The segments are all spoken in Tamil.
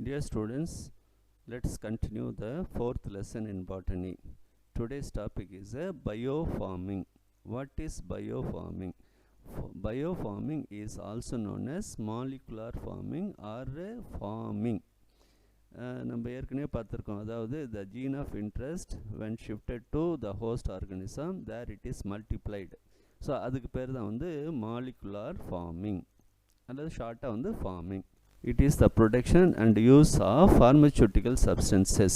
Dear students, let's continue the fourth lesson in botany. Today's topic is biofarming. What is biofarming? Biofarming is also known as molecular farming or farming. நம்ம ஏற்கனவே பார்த்துருக்கோம், அதாவது the gene of interest when shifted to the host organism there it is multiplied. So அதுக்கு பேர் தான் molecular farming அல்லது ஷார்ட்டாக farming. It is the production and use of pharmaceutical substances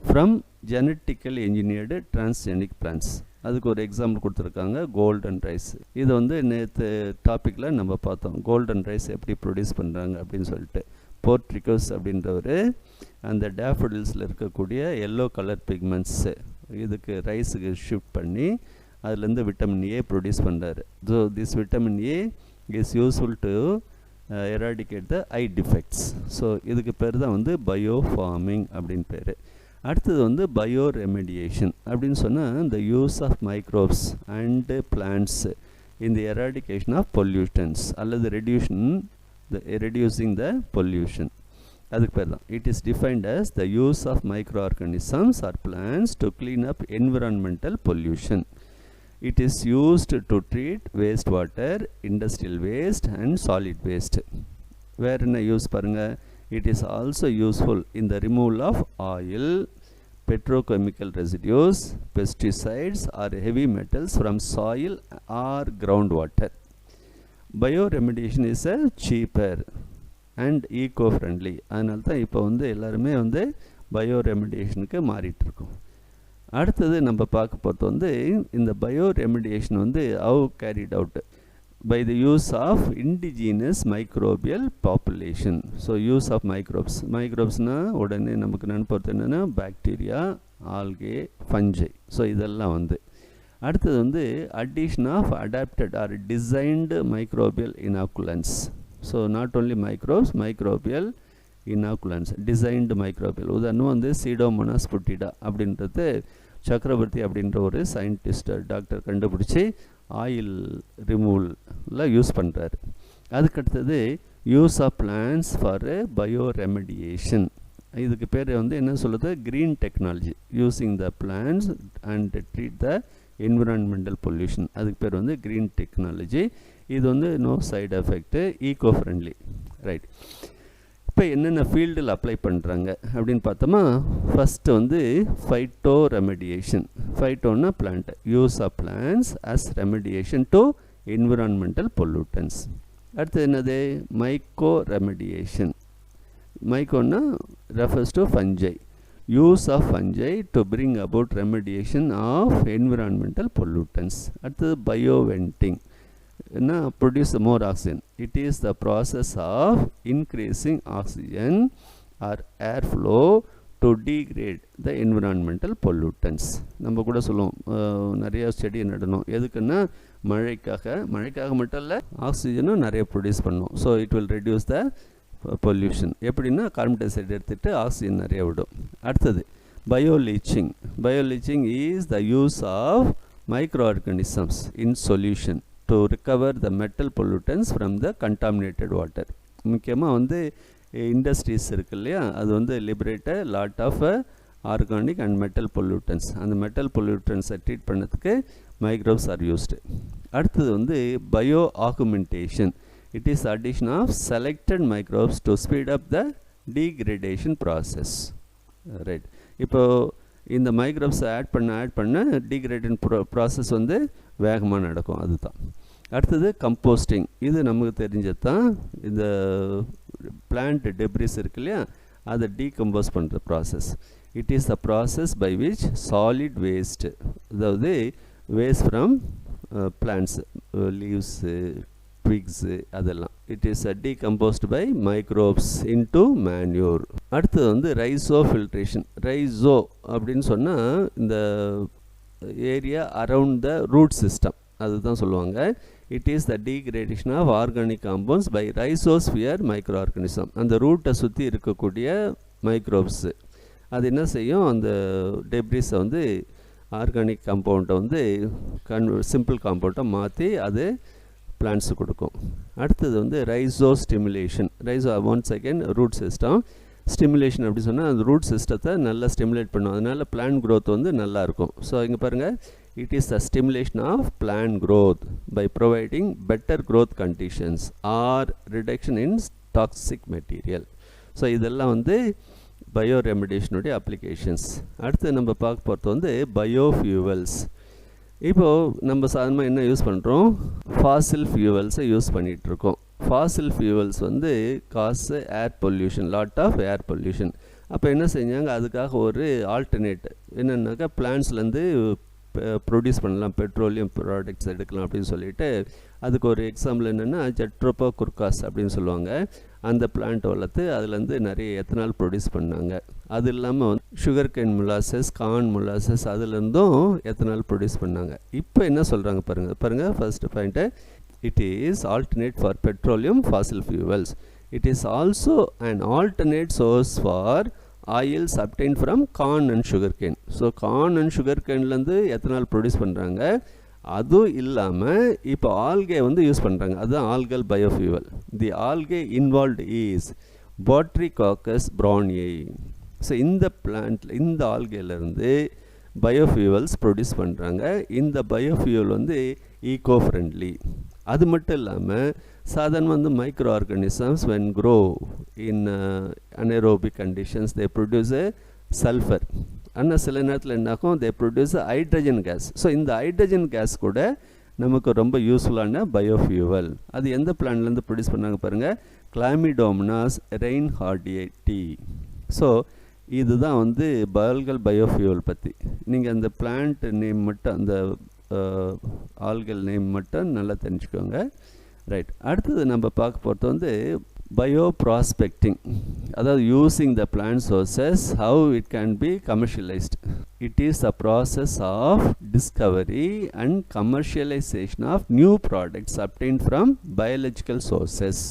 from genetically engineered transgenic plants. அதுக்கு ஒரு எக்ஸாம்பிள் கொடுத்துருக்காங்க, கோல்டன் ரைஸ். இது நேற்று டாப்பிக்கில் நம்ம பார்த்தோம், கோல்டன் ரைஸ் எப்படி ப்ரொடியூஸ் பண்ணுறாங்க அப்படின்னு சொல்லிட்டு. போர்ட்ரிகோஸ் அப்படின்றவர் அந்த டேஃபோடில்ஸில் இருக்கக்கூடிய எல்லோ கலர் பிக்மெண்ட்ஸு இதுக்கு ரைஸுக்கு ஷிஃப்ட் பண்ணி அதுலேருந்து விட்டமின் ஏ ப்ரொடியூஸ் பண்ணுறாரு. So this vitamin A is useful to eradicate the I defects. So இதுக்கு பேர் தான் பயோ ஃபார்மிங் அப்படின்னு பேர். அடுத்தது பயோ ரெமெடியேஷன் அப்படின்னு சொன்னால் இந்த use of microbes and plants in the eradication of pollutions அல்லது reducing the pollution. அதுக்கு பேர் தான். It is defined as the use of microorganisms or plants to clean up environmental pollution. It is used to treat wastewater, industrial waste and solid waste. வேற என்ன யூஸ் பாருங்க, it is also useful in the removal of oil, petrochemical residues, pesticides or heavy metals from soil or groundwater. Bioremediation is cheaper and eco-friendly. அதனால தான் இப்போ எல்லாருமே பயோரெமிடியேஷனுக்கு மாறிட்டு இருக்கோம். அடுத்தது நம்ம பார்க்க போகிறது இந்த பயோரெமிடியேஷன் how carried out by the use of indigenous microbial population. So use of microbesனா உடனே நமக்கு நினைப்பது என்னென்னா பாக்டீரியா, ஆல்கே, ஃபஞ்சை. ஸோ இதெல்லாம் அடுத்தது addition of adapted or designed microbial inoculants. So not only microbes, microbial inoculants, designed microbial. உதாரணம் சீடோமோனாஸ் புட்டிடா அப்படின்றது சக்கரவர்த்தி அப்படின்ற ஒரு சயின்டிஸ்ட் டாக்டர் கண்டுபிடிச்சி ஆயில் ரிமூவலில் யூஸ் பண்ணுறாரு. அதுக்கடுத்தது use of plants for bio remediation. இதுக்கு பேர் என்ன சொல்லுது, green technology, using the plants and treat the environmental pollution. அதுக்கு பேர் க்ரீன் டெக்னாலஜி. இது no side effect, eco friendly. Right. இப்போ என்னென்ன ஃபீல்டில் அப்ளை பண்ணுறாங்க அப்படின்னு பார்த்தோமா, ஃபஸ்ட்டு ஃபைட்டோ ரெமெடியேஷன். ஃபைட்டோன்னா plant, use of plants as remediation to environmental pollutants. அடுத்தது என்னது, மைக்கோ ரெமெடியேஷன். மைக்கோன்னா refers to ஃபஞ்சை, use of fungi to bring about remediation of environmental pollutants. அடுத்தது bioventing, produce more oxygen. It is the process of increasing oxygen or air flow to degrade the environmental pollutants. நம்ம கூட சொல்லுவோம், நிறைய செடி நடணும். எதுக்குன்னா மழைக்காக மட்டும் இல்லை, ஆக்சிஜனும் நிறைய ப்ரொடியூஸ் பண்ணும். So it will reduce the pollution. எப்படின்னா கார்பன் டை ஆக்சைடு எடுத்துகிட்டு ஆக்சிஜன் நிறைய விடும். அடுத்தது bioleaching. Bioleaching is the use of micro organisms in solution to recover the metal pollutants from the contaminated water. முக்கியமாக இண்டஸ்ட்ரீஸ் இருக்கு இல்லையா, அது liberate a lot of organic and metal pollutants. அந்த மெட்டல் பொல்யூட்டன்ஸை ட்ரீட் பண்ணதுக்கு மைக்ரோப்ஸ் ஆர் யூஸ்டு. அடுத்தது bio augmentation. It is addition of selected microbes to speed up the degradation process. Right. இப்போ இந்த மைக்ரோப்ஸ் ஆட் பண்ண டீக்ரேடிங் ப்ராசஸ் வேகமாக நடக்கும். அதுதான். அடுத்தது கம்போஸ்டிங். இது நமக்கு தெரிஞ்சது தான். இந்த பிளான்ட் டெப்ரிஸ் இருக்கு இல்லையா, அதை டீகம்போஸ் பண்ணுற process. It is the process by which solid waste, அதாவது waste from plants, leaves, twigs, அதெல்லாம் it is decomposed by microbes into manure. அடுத்தது ரைசோ ஃபில்ட்ரேஷன். ரைசோ அப்படின்னு சொன்னால் இந்த area around the root system, அதுதான் சொல்லுவாங்க. It is the degradation of organic compounds by rhizosphere micro organism. அந்த ரூட்டை சுற்றி இருக்கக்கூடிய மைக்ரோப்ஸு அது என்ன செய்யும், அந்த டெப்ரிஸை ஆர்கானிக் காம்பவுண்டை சிம்பிள் காம்பவுண்டை மாற்றி அது பிளான்ட்ஸு கொடுக்கும். அடுத்தது rhizo stimulation. Rhizo once again root system. Stimulation அப்படி சொன்னால் அந்த ரூட் சிஸ்டத்தை நல்லா ஸ்டிமுலேட் பண்ணும், அதனால் பிளான்ட் க்ரோத் வந்து நல்லாயிருக்கும். ஸோ இங்கே பாருங்கள், it is the stimulation of plant growth by providing better growth conditions or reduction in toxic material. So இதெல்லாம் வந்து பயோ ரெமிடேஷனுடைய அப்ளிகேஷன்ஸ். அடுத்து நம்ம பார்க்க போகிறது வந்து பயோஃபியூவல்ஸ். இப்போது நம்ம சாதாரணமாக என்ன யூஸ் பண்ணுறோம், ஃபாசில் ஃபியூவல்ஸை யூஸ் பண்ணிகிட்ருக்கோம். ஃபாசில் ஃபியூவல்ஸ் வந்து cause air pollution, lot of air pollution. அப்போ என்ன செஞ்சாங்க, அதுக்காக ஒரு ஆல்டர்னேட் என்னென்னாக்கா பிளான்ட்ஸ்லேருந்து ப்ரொடியூஸ் பண்ணலாம், பெட்ரோலியம் ப்ராடக்ட்ஸ் எடுக்கலாம் அப்படின்னு சொல்லிட்டு அதுக்கு ஒரு எக்ஸாம்பிள் என்னென்னா ஜெட்ரோபா குர்காஸ் அப்படின்னு சொல்லுவாங்க. அந்த பிளான்ட் வளர்த்து அதுலேருந்து நிறைய எத்தனால் ப்ரொடியூஸ் பண்ணாங்க. அது இல்லாமல் sugar cane molasses, corn molasses, அதுலேருந்தும் எத்தனால் ப்ரொடியூஸ் பண்ணாங்க. இப்போ என்ன சொல்கிறாங்க பாருங்கள் first point, it is alternate for petroleum fossil fuels. It is also an alternate source for oils obtained from corn and sugarcane. So corn and சுகர்கேன்லேருந்து எத்தனால் ப்ரொடியூஸ் பண்ணுறாங்க. அதுவும் இல்லாமல் இப்போ ஆல்கே வந்து யூஸ் பண்ணுறாங்க, அதுதான் algal biofuel. The algae involved is Botryococcus பிரானியை. ஸோ இந்த பிளான்ட்டில், இந்த ஆல்கேலேருந்து பயோஃபியூவல்ஸ் ப்ரொடியூஸ் பண்ணுறாங்க. இந்த பயோஃபியூவல் வந்து ஈகோ ஃப்ரெண்ட்லி. அது மட்டும் இல்லாமல் சாதாரண வந்து micro organisms when grow in anaerobic conditions they produce sulphur. ஆனால் சில நேரத்தில் என்னாகும், they produce hydrogen case. So இந்த ஹைட்ரஜன் கேஸ் கூட நமக்கு ரொம்ப யூஸ்ஃபுல்லான பயோஃபியூவல். அது எந்த பிளான்ட்லேருந்து ப்ரொடியூஸ் பண்ணாங்க பாருங்கள், கிளாமிடோமோனாஸ் ரெயின்ஹார்டியேட்டி. ஸோ இதுதான் வந்து ஆல்கல் பயோஃபியூவல் பற்றி. நீங்கள் அந்த பிளான்ட் நேம் மட்டும், அந்த ஆல்கல் நேம் மட்டும் நல்லா தெரிஞ்சுக்கோங்க. ரைட், அடுத்தது நம்ம பார்க்க போகிறது வந்து பயோ ப்ராஸ்பெக்டிங், அதாவது using the plant sources, how it can be commercialised. It is a process of discovery and commercialisation of new products obtained from biological sources.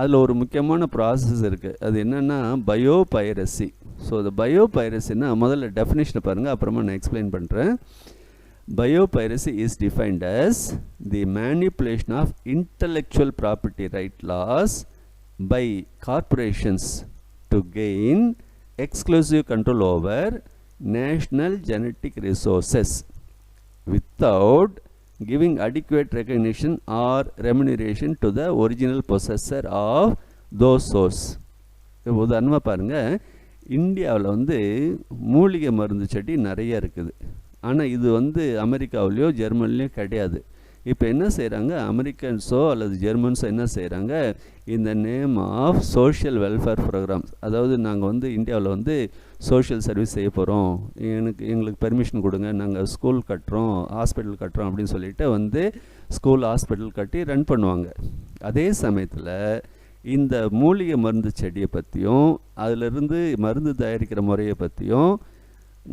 அதில் ஒரு முக்கியமான ப்ராசஸ் இருக்குது, அது என்னென்னா பயோ பைரசி. ஸோ இந்த பயோ பைரசின்னா முதல்ல டெஃபினேஷனை பாருங்கள், அப்புறமா நான் எக்ஸ்பிளைன் பண்ணுறேன். Biopiracy is defined as the manipulation of intellectual property right laws by corporations to gain exclusive control over national genetic resources without giving adequate recognition or remuneration to the original possessor of those source. உதாரணமாக பாருங்கள், இந்தியாவில் வந்து மூலிகை மருந்து செடி நிறைய இருக்குது. ஆனால் இது வந்து அமெரிக்காவிலையோ ஜெர்மன்லேயோ கிடையாது. இப்போ என்ன செய்கிறாங்க, அமெரிக்கன்ஸோ அல்லது ஜெர்மன்ஸோ என்ன செய்கிறாங்க, இந்த name of social welfare programmes, அதாவது நாங்கள் வந்து இந்தியாவில் வந்து சோஷியல் சர்வீஸ் செய்ய போகிறோம், எங்களுக்கு பெர்மிஷன் கொடுங்க, நாங்கள் ஸ்கூல் கட்டுறோம், ஹாஸ்பிட்டல் கட்டுறோம் அப்படின்னு சொல்லிட்டு வந்து ஸ்கூல் ஹாஸ்பிட்டல் கட்டி ரன் பண்ணுவாங்க. அதே சமயத்தில் இந்த மூலிகை மருந்து செடியை பற்றியும் அதிலிருந்து மருந்து தயாரிக்கிற முறையை பற்றியும்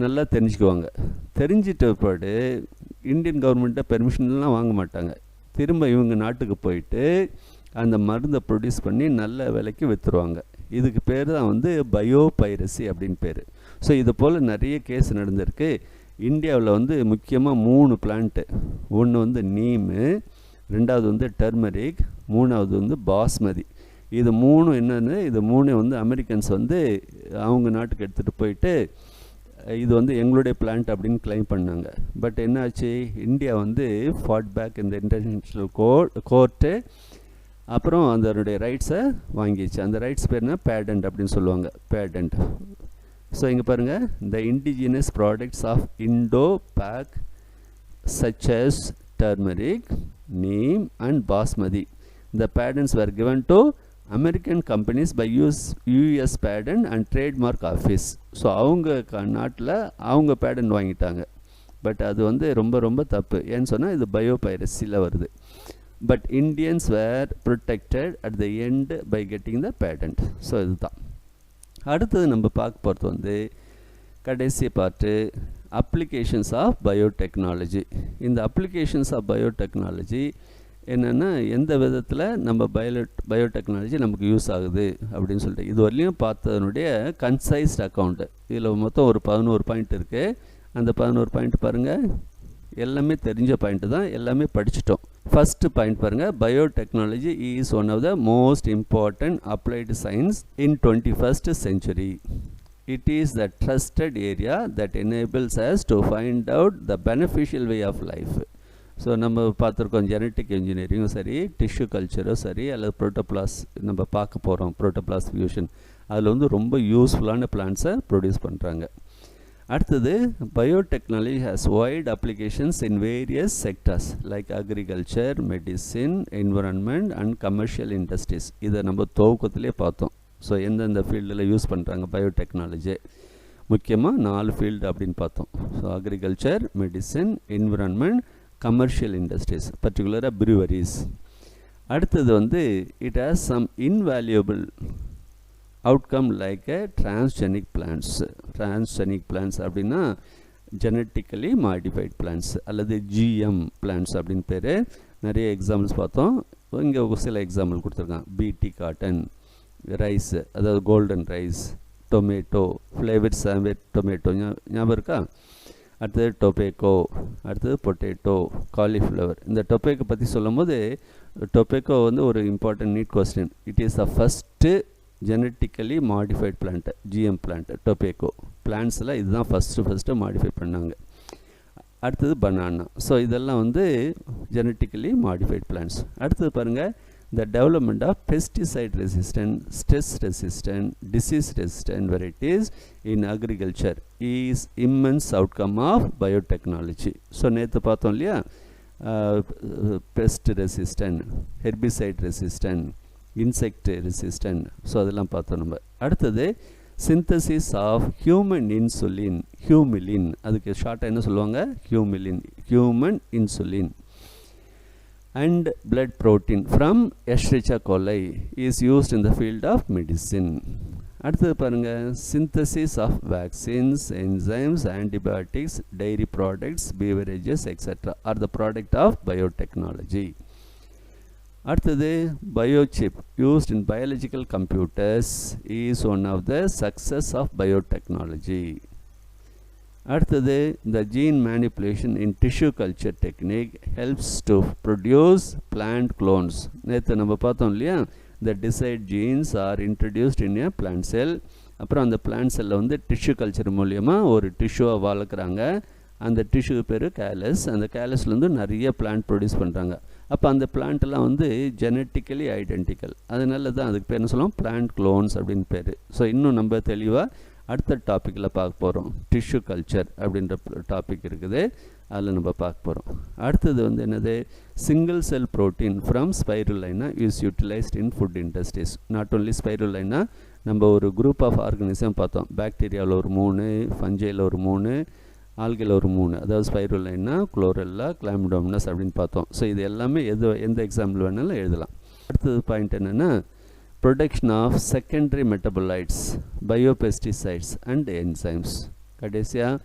நல்லா தெரிஞ்சுக்குவாங்க. தெரிஞ்சிட்ட பிற்பாடு இந்தியன் கவர்மெண்ட்டை பெர்மிஷன்லாம் வாங்க மாட்டாங்க. திரும்ப இவங்க நாட்டுக்கு போயிட்டு அந்த மருந்தை ப்ரொடியூஸ் பண்ணி நல்ல விலைக்கு விற்றுருவாங்க. இதுக்கு பேர் தான் வந்து பயோ பைரசி அப்படின்னு பேர். ஸோ இது போல் நிறைய கேஸ் நடந்திருக்கு. இந்தியாவில் வந்து முக்கியமாக 3 பிளான்ட்டு, ஒன்று வந்து நீமு, ரெண்டாவது வந்து டர்மரிக், மூணாவது வந்து பாஸ்மதி. இது 3 என்னென்னு, இது 3 வந்து அமெரிக்கன்ஸ் வந்து அவங்க நாட்டுக்கு எடுத்துகிட்டு போயிட்டு இது வந்து எங்களுடைய பிளான்ட் அப்படின்னு கிளைம் பண்ணாங்க. பட் என்னாச்சு, இந்தியா வந்து ஃபாட் பேக் இந்த இன்டர்நேஷ்னல் கோர்ட்டு, அப்புறம் அதனுடைய ரைட்ஸை வாங்கிச்சு. அந்த ரைட்ஸ் பேர்னா பேடன்ட் அப்படின்னு சொல்லுவாங்க, பேடன்ட். ஸோ இங்கே பாருங்கள், the indigenous products of Indo Pak such as turmeric, neem and basmati. The patents were given to American companies by US Patent and Trademark Office. So அவங்க நாட்டில் அவங்க பேடன்ட் வாங்கிட்டாங்க. பட் அது வந்து ரொம்ப ரொம்ப தப்பு. ஏன்னு சொன்னால் இது பயோ பைரசியில் வருது. But Indians were protected at the end by getting the patent. So இதுதான். அடுத்தது நம்ம பார்க்க போகிறது வந்து கடைசி பார்ட்டு, அப்ளிகேஷன்ஸ் ஆஃப் பயோடெக்னாலஜி. இந்த அப்ளிகேஷன்ஸ் ஆஃப் பயோடெக்னாலஜி என்னென்னா எந்த விதத்தில் நம்ம பயோடெக்னாலஜி நமக்கு யூஸ் ஆகுது அப்படின்னு சொல்லிட்டு இது வரலையும் பார்த்ததனுடைய கன்சைஸ்ட் அக்கௌண்ட்டு. இதில் மொத்தம் ஒரு 11 பாயிண்ட் இருக்குது. அந்த 11 பாயிண்ட் பாருங்கள். எல்லாமே தெரிஞ்ச பாயிண்ட் தான், எல்லாமே படிச்சிட்டோம். ஃபர்ஸ்ட் பாயிண்ட் பாருங்க, biotechnology is one of the most important applied science in 21st century. It is the trusted area that enables us to find out the beneficial way of life. So நம்ம பார்த்துருக்கோம், ஜெனட்டிக் இன்ஜினியரிங்கும் சரி, டிஷ்யூ கல்ச்சரும் சரி, அல்லது ப்ரோட்டோபிளாஸ் நம்ம பார்க்க போகிறோம், ப்ரோட்டோபிளாஸ் ஃபியூஷன், அதில் வந்து ரொம்ப யூஸ்ஃபுல்லான பிளான்ஸை ப்ரொடியூஸ் பண்ணுறாங்க. அடுத்தது, biotechnology has wide applications in various sectors like agriculture, medicine, environment and commercial industries. இதை நம்ம துவக்கத்திலே பார்த்தோம். ஸோ எந்தெந்த ஃபீல்டில் யூஸ் பண்ணுறாங்க பயோடெக்னாலஜி, முக்கியமாக 4 ஃபீல்டு அப்படின்னு பார்த்தோம். So agriculture, medicine, environment, commercial industries, பர்டிகுலராக ப்ரூவரிஸ். அடுத்தது வந்து it has some invaluable outcome like a transgenic plants. Transgenic plants அப்படின்னா ஜெனட்டிக்கலி மாடிஃபைட் பிளான்ட்ஸ் அல்லது ஜிஎம் பிளான்ட்ஸ் அப்படின்னு பேர். நிறைய எக்ஸாம்பிள்ஸ் பார்த்தோம், இங்கே சில எக்ஸாம்பிள் கொடுத்துருக்காங்க. பிடி காட்டன், ரைஸ், அதாவது கோல்டன் ரைஸ், டொமேட்டோ, ஃப்ளேவர்ட் சாம்பேட் டொமேட்டோ ஞாபகம் இருக்கா? அடுத்தது டொபேக்கோ, அடுத்தது பொட்டேட்டோ, காலிஃப்ளவர். இந்த டொபேக்கோ பற்றி சொல்லும் போது, டொபேக்கோ வந்து ஒரு important need question. It is the first genetically modified plant, GM plant tobacco. பிளான்ட்ஸில் இதுதான் ஃபஸ்ட்டு மாடிஃபை பண்ணாங்க. அடுத்தது பனானா. ஸோ இதெல்லாம் வந்து ஜெனட்டிக்கலி மாடிஃபைட் பிளான்ட்ஸ். அடுத்தது பாருங்கள், the development of pesticide resistant, stress resistant, disease resistant varieties in agriculture is immense outcome of biotechnology. So நேற்று பார்த்தோம் இல்லையா, pest resistant, herbicide resistant, insect resistant. So அதெல்லாம் பார்த்தோம் நம்ம. அடுத்தது synthesis of human insulin, humulin. அதுக்கு ஷார்ட்டாக என்ன சொல்லுவாங்க? humulin, human insulin. And blood protein from Escherichia coli is used in the field of medicine. அடுத்தது பாருங்க, synthesis of vaccines, enzymes, antibiotics, dairy products, beverages, etc. are the product of biotechnology. அடுத்தது, biochip used in biological computers is one of the success of biotechnology. அடுத்தது, the gene manipulation in tissue culture technique helps to produce plant clones. நேற்று நம்ம பார்த்தோம் இல்லையா, the desired genes are introduced in a plant cell. அப்புறம் அந்த plant cell வந்து டிஷ்யூ கல்ச்சர் மூலியமாக ஒரு டிஷ்யூவை வளர்க்குறாங்க. அந்த டிஷ்யூ பேர் கேலஸ். அந்த கேலஸ்லேருந்து நிறைய பிளான்ட் ப்ரொடியூஸ் பண்ணுறாங்க. அப்போ அந்த பிளான்ட்டெல்லாம் வந்து ஜெனட்டிக்கலி ஐடென்டிக்கல். அதனால தான் அதுக்கு பேர் என்ன சொல்லுவோம்? பிளான்ட் க்ளோன்ஸ் அப்படின்னு பேர். ஸோ இன்னும் நம்ம தெளிவாக அடுத்த டாப்பிக்கில் பார்க்க போகிறோம். டிஷ்யூ கல்ச்சர் அப்படின்ற டாபிக் இருக்குது, அதில் நம்ம பார்க்க போகிறோம். அடுத்தது வந்து என்னது, single cell protein from spirulina is utilised in food industries. Not only spirulina, நம்ம ஒரு குரூப் ஆஃப் ஆர்கனிசம் பார்த்தோம். பாக்டீரியாவில் ஒரு 3, ஃபஞ்சையில் ஒரு 3, ஆல்கையில் ஒரு 3, அதாவது ஸ்பைருலைனா, குளோரெல்லா, கிளாமிடோமனஸ் அப்படின்னு பார்த்தோம். ஸோ இது எல்லாமே எந்த எக்ஸாம்பிள் வேணாலும் எழுதலாம். அடுத்தது பாயிண்ட் என்னென்னா, production of secondary metabolites, biopesticides and enzymes. கடைசியாக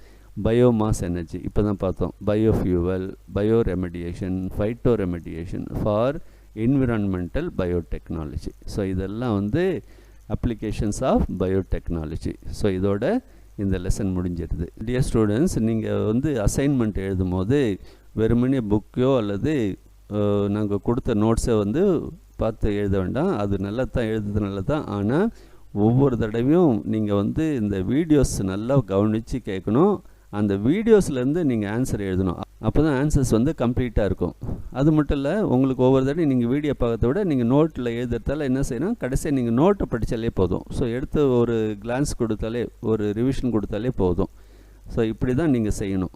பயோமாஸ் எனர்ஜி, இப்போ தான் பார்த்தோம். Biofuel, bioremediation, phytoremediation for environmental biotechnology. So இதெல்லாம் வந்து அப்ளிகேஷன்ஸ் ஆஃப் பயோடெக்னாலஜி. ஸோ இதோட இந்த லெசன் முடிஞ்சிருது. டியர் ஸ்டூடெண்ட்ஸ், நீங்கள் வந்து அசைன்மெண்ட் எழுதும் போது வெறுமனே புக்கையோ அல்லது நாங்கள் கொடுத்த நோட்ஸை வந்து பார்த்து எழுத வேண்டாம். அது நல்லா தான், எழுதுறது நல்லா தான். ஆனால் ஒவ்வொரு தடவையும் நீங்கள் வந்து இந்த வீடியோஸ் நல்லா கவனித்து கேட்கணும். அந்த வீடியோஸ்லேருந்து நீங்கள் ஆன்சர் எழுதணும். அப்போ தான் ஆன்சர்ஸ் வந்து கம்ப்ளீட்டாக இருக்கும். அது மட்டும் இல்லை, உங்களுக்கு ஒவ்வொரு தடவையும் நீங்கள் வீடியோ பார்க்கறத விட நீங்கள் நோட்டில் எழுதுறதால என்ன செய்யணும், கடைசியாக நீங்கள் நோட்டை படித்தாலே போதும். ஸோ எடுத்து ஒரு கிளான்ஸ் கொடுத்தாலே, ஒரு ரிவிஷன் கொடுத்தாலே போதும். ஸோ இப்படி தான் நீங்கள் செய்யணும்.